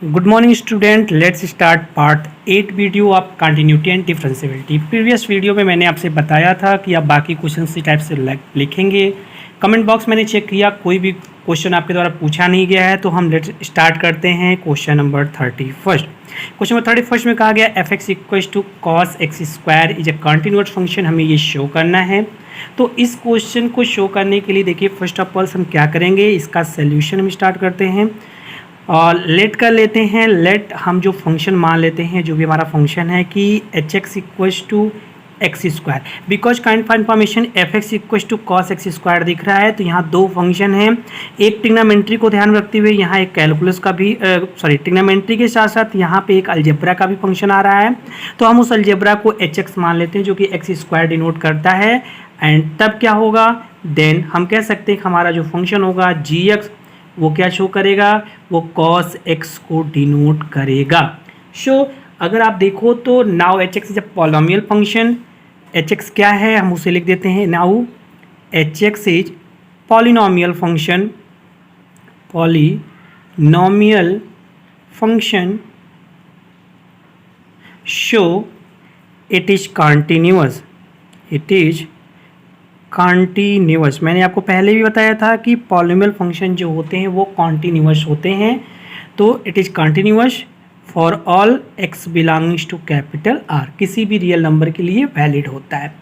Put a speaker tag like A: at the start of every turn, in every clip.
A: Good morning student, let's start part 8 video of continuity and differentiability. Previous video में मैंने आपसे बताया था कि आप बाकी क्वेश्चन इसी टाइप से लिखेंगे। कमेंट बॉक्स मैंने चेक किया, कोई भी क्वेश्चन आपके द्वारा पूछा नहीं गया है, तो हम लेट्स स्टार्ट करते हैं क्वेश्चन नंबर 31। क्वेश्चन नंबर 31 में कहा गया F X equal to cos X square is a continuous function, हमें ये शो करना है। तो इस क्वेश्चन को शो करने के लिए देखिए फर्स्ट ऑफ ऑल हम क्या करेंगे, इसका सोल्यूशन हम स्टार्ट करते हैं और लेट कर लेते हैं। लेट हम जो फंक्शन मान लेते हैं, जो भी हमारा फंक्शन है कि H X equals to X square, because kind for information F X equals to cos X square दिख रहा है। तो यहाँ दो फंक्शन हैं, एक ट्रिग्नोमेट्री को ध्यान रखते हुए यहाँ एक कैलकुलस का भी ट्रिग्नोमेट्री के साथ साथ यहाँ पे एक अलजेब्रा का भी फंक्शन आ रहा है। तो हम उस अलजेब्रा को एच एक्स मान लेते हैं, जो कि एक्स स्क्वायर डिनोट करता है। एंड तब क्या होगा, देन हम कह सकते हैं कि हमारा जो फंक्शन होगा जी एक्स वो क्या शो करेगा, वो cos x को डिनोट करेगा। अगर आप देखो तो now H x is a polynomial function. H x क्या है, हम उसे लिख देते हैं now H x is polynomial function. Polynomial function so it is continuous. It is continuous. मैंने आपको पहले भी बताया था कि पॉलिनोमियल फंक्शन जो होते हैं वो कॉन्टीन्यूअस होते हैं। तो it is continuous for all X belongings to capital R, किसी भी रियल नंबर के लिए वैलिड होता है।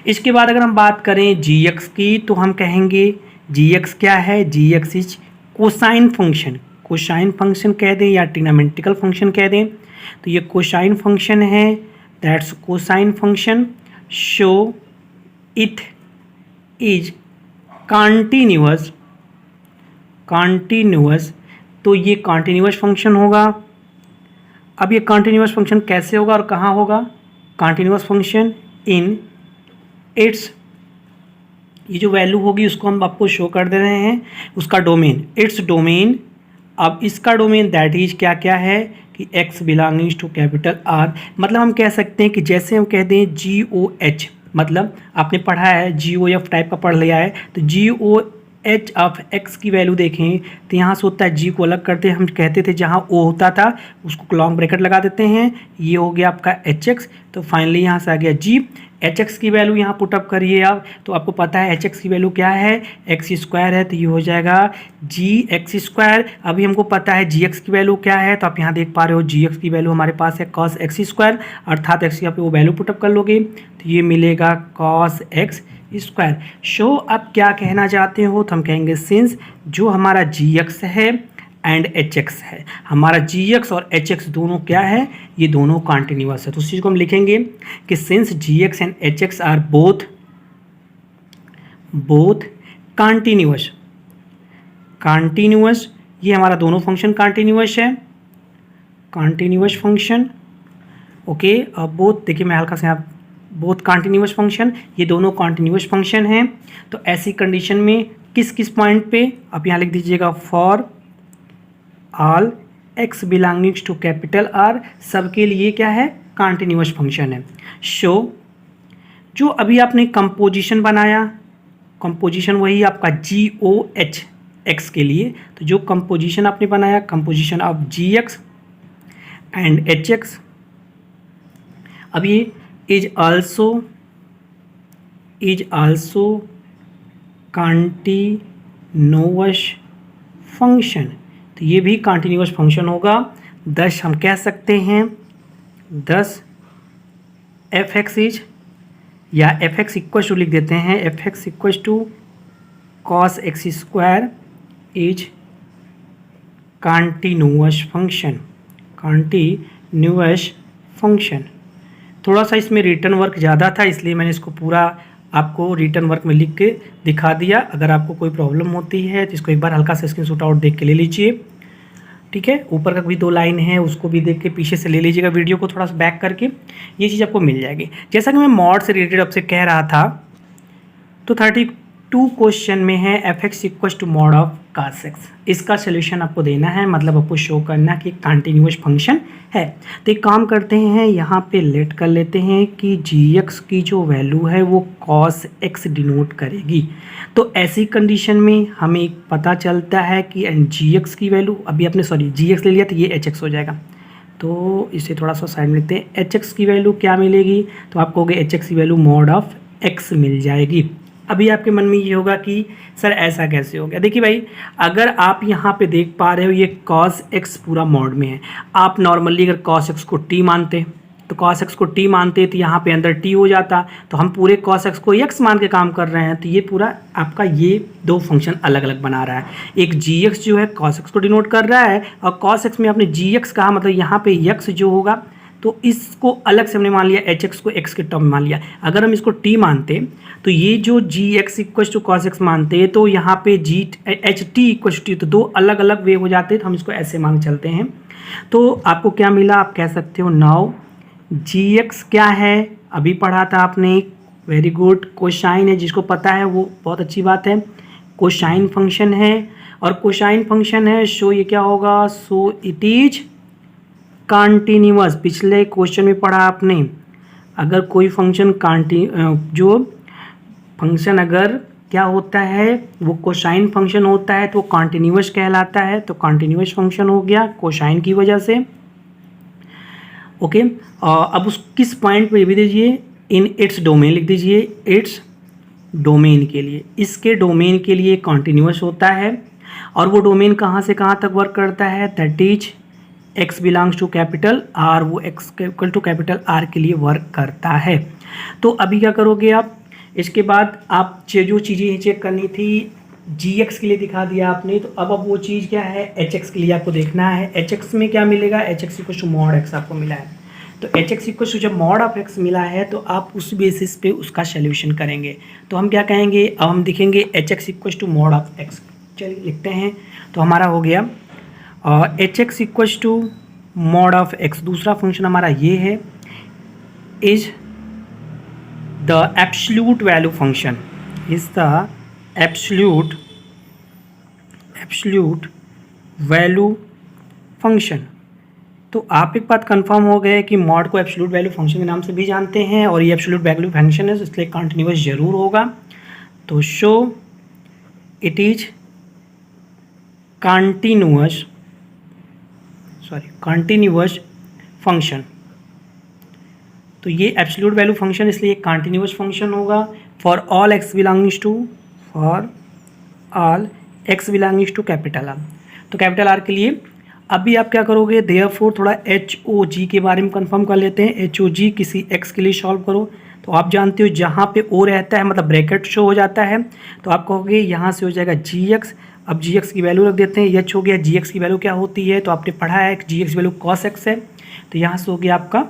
A: इसके बाद अगर हम बात करें जी एक्स की, तो हम कहेंगे जी एक्स क्या है, G X is cosine function. Cosine function कह दें या ट्रिग्नोमेट्रिकल फंक्शन कह दें, तो ये कोसाइन फंक्शन है, that's cosine function. So it is continuous. तो ये कॉन्टीन्यूअस फंक्शन होगा। अब ये कॉन्टीन्यूअस फंक्शन कैसे होगा और कहाँ होगा, कॉन्टीन्यूअस फंक्शन इन इट्स, ये जो वैल्यू होगी उसको हम आपको शो कर दे रहे हैं, उसका डोमेन, इट्स डोमेन। अब इसका डोमेन दैट इज क्या क्या है कि X belongings to capital R. मतलब हम कह सकते हैं कि जैसे हम कह दें जी ओ एच, मतलब आपने पढ़ा है जी ओ एफ टाइप का पढ़ लिया है, तो जी ओ एच ऑफ एक्स की वैल्यू देखें तो यहाँ से होता है जी को अलग करते हैं, हम कहते थे जहाँ ओ होता था उसको लॉन्ग ब्रैकेट लगा देते हैं, ये हो गया आपका एच एक्स। तो फाइनली यहाँ से आ गया जी। एच एक्स की वैल्यू यहाँ पुटअप करिए आप, तो आपको पता है एच एक्स की वैल्यू क्या है, एक्स स्क्वायर है, तो ये हो जाएगा जी एक्स स्क्वायर। अभी हमको पता है जी एक्स की वैल्यू क्या है, तो आप यहाँ देख पा रहे हो जी एक्स की वैल्यू हमारे पास है कॉस एक्स स्क्वायर, अर्थात एक्स यहाँ पे वो वैल्यू पुटअप कर लोगे तो ये मिलेगा कॉस एक्स स्क्वायर। अब क्या कहना चाहते हो, तो हम कहेंगे सिंस जो हमारा जी एक्स है एंड एच एक्स है, हमारा जी एक्स और एच एक्स दोनों क्या है, ये दोनों कॉन्टिन्यूअस है। तो उस चीज़ को हम लिखेंगे कि since G X and H X are both continuous. ये हमारा दोनों फंक्शन कॉन्टिन्यूअस है, कॉन्टिन्यूअस फंक्शन। ओके, अब बोथ देखिए मैं हल्का से यहाँ बोथ कॉन्टिन्यूअस फंक्शन, ये दोनों कॉन्टिन्यूअस फंक्शन हैं। तो ऐसी कंडीशन में किस किस पॉइंट पे आप यहाँ लिख दीजिएगा, for all X belongings to capital R, सबके लिए क्या है, कॉन्टिन्यूअस फंक्शन है। जो अभी आपने कंपोजिशन बनाया, कंपोजिशन वही आपका जी ओ एच एक्स के लिए, तो जो कंपोजिशन आपने बनाया, composition of G X and H X, अब ये इज आल्सो कॉन्टिन्यूअस फंक्शन, तो ये भी कॉन्टिन्यूअस फंक्शन होगा। दस हम कह सकते हैं, दस एफ एक्स इज, या एफ एक्स इक्वल टू लिख देते हैं, F X equal to cos X square is continuous function. थोड़ा सा इसमें रिटर्न वर्क ज़्यादा था, इसलिए मैंने इसको पूरा आपको रिटर्न वर्क में लिख के दिखा दिया। अगर आपको कोई प्रॉब्लम होती है तो इसको एक बार हल्का सा स्क्रीनशॉट आउट देख के ले लीजिए, ठीक है। ऊपर का भी दो लाइन है उसको भी देख के पीछे से ले लीजिएगा, वीडियो को थोड़ा सा बैक करके, ये चीज़ आपको मिल जाएगी। जैसा कि मैं मॉड से रिलेटेड आपसे कह रहा था, तो टू क्वेश्चन में है F X equal to mod of cos x। इसका सोल्यूशन आपको देना है, मतलब आपको शो करना कि कंटिन्यूअस फंक्शन है। तो एक काम करते हैं, यहाँ पे लेट कर लेते हैं कि g(x) की जो वैल्यू है वो cos x डिनोट करेगी। तो ऐसी कंडीशन में हमें पता चलता है कि g(x) की वैल्यू, अभी आपने g(x) ले लिया तो ये h(x) हो जाएगा, तो इसे थोड़ा सा साइड में लिखते हैं। h(x) की वैल्यू क्या मिलेगी, तो आपको होगी h(x) की वैल्यू मॉड ऑफ x मिल जाएगी। अभी आपके मन में ये होगा कि सर ऐसा कैसे हो गया। देखिए भाई, अगर आप यहाँ पे देख पा रहे हो ये cos x पूरा मॉड में है। आप नॉर्मली अगर cos x को t मानते तो cos x को t मानते तो यहाँ पे अंदर t हो जाता, तो हम पूरे cos x को x मान के काम कर रहे हैं, तो ये पूरा आपका ये दो फंक्शन अलग अलग बना रहा है। एक g(x) जो है cos x को डिनोट कर रहा है, और cos x में आपने g(x) कहा, मतलब यहाँ पे x जो होगा तो इसको अलग से हमने मान लिया, h(x) को x के टर्म में मान लिया। अगर हम इसको t मानते तो ये जो g(x) equal to cos x मानते तो यहाँ पे h(t) इक्वल टू, तो दो अलग अलग वे हो जाते, तो हम इसको ऐसे मान चलते हैं। तो आपको क्या मिला, आप कह सकते हो नाउ g(x) क्या है, अभी पढ़ा था आपने, वेरी गुड। कोसाइन है, जिसको पता है वो बहुत अच्छी बात है, कोसाइन फंक्शन है। और कोसाइन फंक्शन है, सो ये क्या होगा, सो इट इज कंटिन्यूअस। पिछले क्वेश्चन में पढ़ा आपने, अगर कोई फंक्शन जो फंक्शन अगर क्या होता है वो कोसाइन फंक्शन होता है तो वो कंटिन्यूअस कहलाता है। तो कंटिन्यूअस फंक्शन हो गया कोसाइन की वजह से। ओके, अब उस किस पॉइंट पे भी दीजिए, इन इट्स डोमेन लिख दीजिए, इट्स डोमेन के लिए, इसके डोमेन के लिए कंटिन्यूअस होता है। और वो डोमेन कहाँ से कहाँ तक वर्क करता है, that is x belongs to capital R, वो x equal to capital R के लिए वर्क करता है। तो अभी क्या करोगे आप, इसके बाद आप जो चीज़ें चेक करनी थी g(x) के लिए दिखा दिया आपने, तो अब वो चीज़ क्या है h(x) के लिए आपको देखना है। h(x) में क्या मिलेगा, h(x) equal to mod x आपको मिला है। तो h(x) इक्वल टू जब मॉड ऑफ x मिला है तो आप उस बेसिस पे उसका सोल्यूशन करेंगे। तो हम क्या कहेंगे, अब हम दिखेंगे h(x) equal to mod of x। चलिए लिखते हैं, तो हमारा हो गया h(x) equal to mod of x। दूसरा फंक्शन हमारा ये है, is the absolute value function, is the absolute value function. तो आप एक बात कंफर्म हो गए कि मॉड को एब्सोल्यूट वैल्यू फंक्शन के नाम से भी जानते हैं, और ये एब्सोल्यूट वैल्यू फंक्शन है इसलिए कंटिन्यूअस जरूर होगा। तो show it is continuous function. तो ये एब्सोल्यूट वैल्यू फंक्शन इसलिए कंटिन्यूअस फंक्शन होगा for all x belongings to capital R। तो कैपिटल R के लिए अभी आप क्या करोगे, देयरफॉर थोड़ा HOG के बारे में कंफर्म कर लेते हैं। HOG किसी x के लिए सॉल्व करो, तो आप जानते हो जहाँ पे O रहता है मतलब ब्रैकेट शो हो जाता है, तो आप कहोगे यहाँ से हो जाएगा g(x). अब g(x) की वैल्यू रख देते हैं, h हो गया, g(x) की वैल्यू क्या होती है, तो आपने पढ़ा है g(x) की वैल्यू cos x है, तो यहाँ से हो गया आपका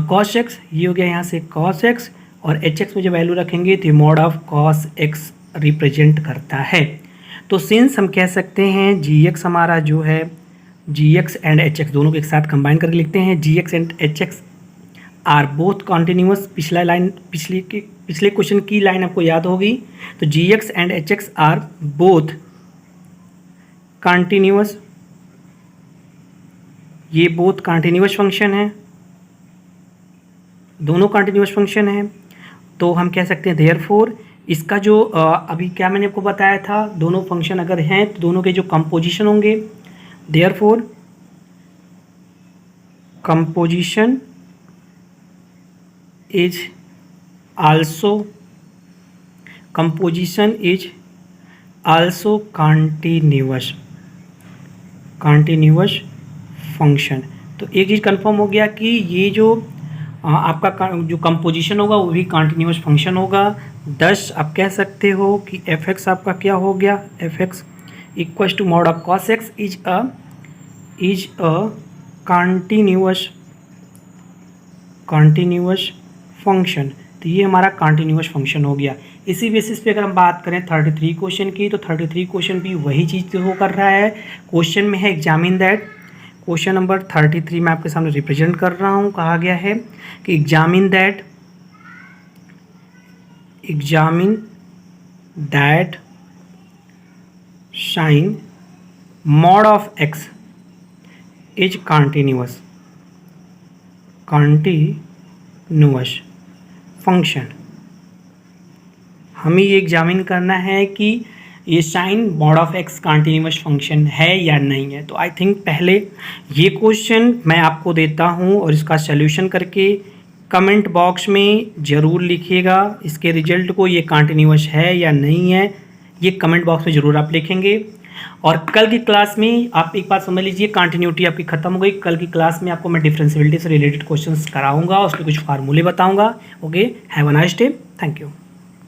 A: cos x, ये हो गया यहाँ से cos x, और h(x) में जो वैल्यू रखेंगे तो mod of cos x represent करता है। तो सिंस हम कह सकते हैं g(x) हमारा जो है g(x) एंड h(x) दोनों को एक साथ कंबाइन करके लिखते हैं, g(x) and h(x) are both continuous. पिछला लाइन पिछले क्वेश्चन की लाइन आपको याद होगी, तो g(x) and h(x) are both continuous, ये बोथ कंटिन्यूअस फंक्शन है, दोनों कंटिन्यूअस फंक्शन है। तो हम कह सकते हैं देयरफॉर इसका जो अभी क्या मैंने आपको बताया था, दोनों फंक्शन अगर हैं तो दोनों के जो कंपोजिशन होंगे, therefore composition is also continuous function. तो एक चीज़ कंफर्म हो गया कि ये जो आपका जो कंपोजिशन होगा वो भी कंटिन्यूअस फंक्शन होगा। 10 आप कह सकते हो कि f(x) आपका क्या हो गया, f(x) equal to mod of cos x is a continuous function. तो ये हमारा कंटिन्यूअस फंक्शन हो गया। इसी बेसिस पे अगर हम बात करें 33 क्वेश्चन की, तो 33 क्वेश्चन भी वही चीज़ वो कर रहा है। क्वेश्चन में है एग्जामिन दैट, क्वेश्चन नंबर 33 मैं आपके सामने रिप्रेजेंट कर रहा हूँ। कहा गया है कि examine that sine mod of x is continuous function. हमें ये एग्जामिन करना है कि ये sine mod of X continuous function है या नहीं है। तो आई थिंक पहले ये क्वेश्चन मैं आपको देता हूँ और इसका सल्यूशन करके कमेंट बॉक्स में ज़रूर लिखिएगा इसके रिजल्ट को, ये कॉन्टिन्यूस है या नहीं है, ये कमेंट बॉक्स में ज़रूर आप लिखेंगे। और कल की क्लास में आप एक बात समझ लीजिए, कंटिन्यूटी आपकी खत्म हो गई। कल की क्लास में आपको मैं डिफरेंशिएबिलिटी से रिलेटेड क्वेश्चंस कराऊंगा, उसके कुछ फार्मूले बताऊंगा। Okay, have a nice day, thank you.